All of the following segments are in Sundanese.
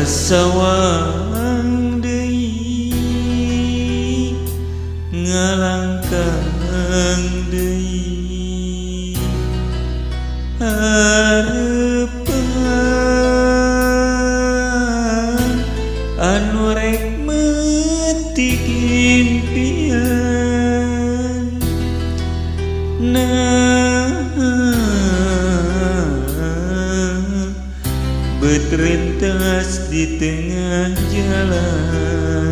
sawang deui ngalangkang deui harepan anu rek metik impian betrentas di tengah jalan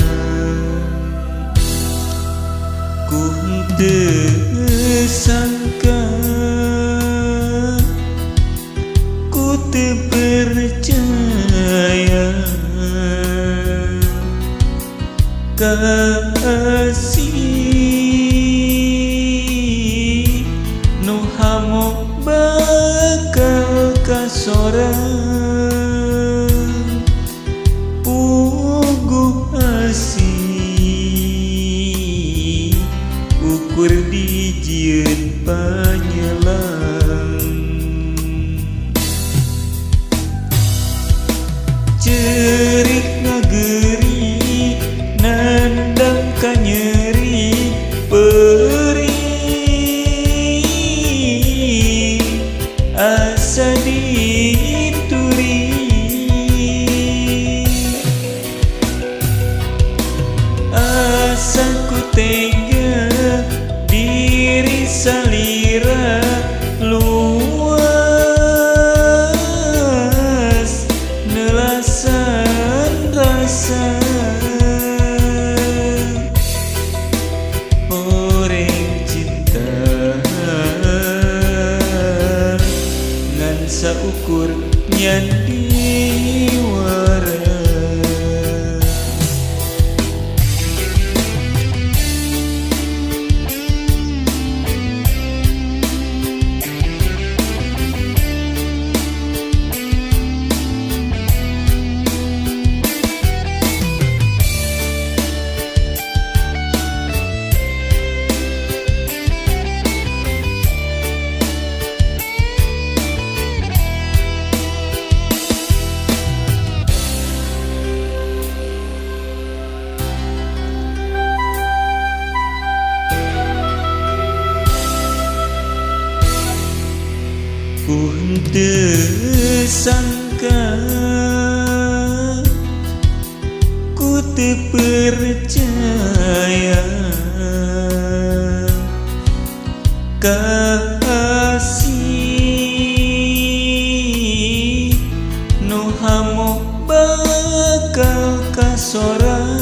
ku teu sangka ku teu percaya kasih nu hamok bakal kasorang ukur dijieun panyelang cerik ngageri nandang ka nyeri perih asa dituri asa ku tega diri salira luas nelasan rasa orang cinta ngan saukur nyandi wara ku teu sangka ku teu percaya kasih nu hamok bakal kasorang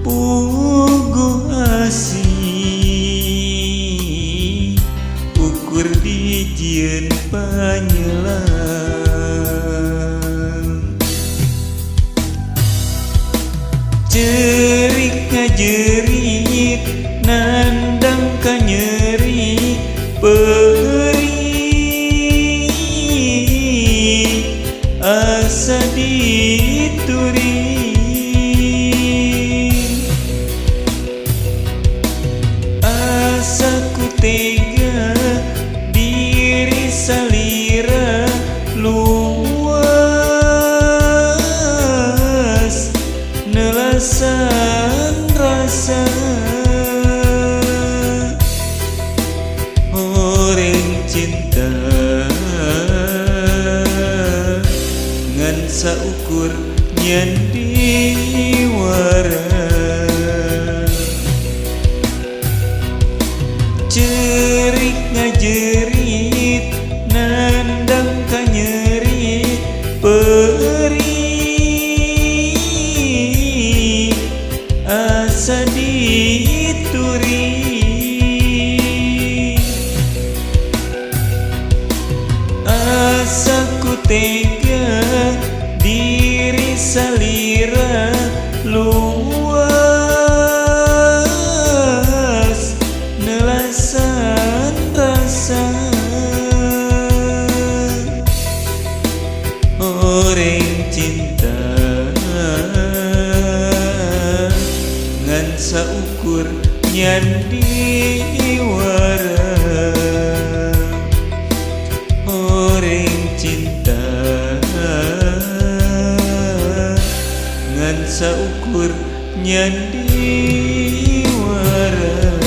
puguh asih ukur dijieun panyelang cerik ngajerit nandang ka nyeri perih asa dituri asa ku tega diri salira luas nelasan rasa orang cinta ngan saukur nyandi wara cerik ngajerit nandang ka nyeri perih asa dituri asa ku tega diri salira luas nelasan rasa orang cinta ngan saukur nyandi wara orang cinta saukur nyandi waras.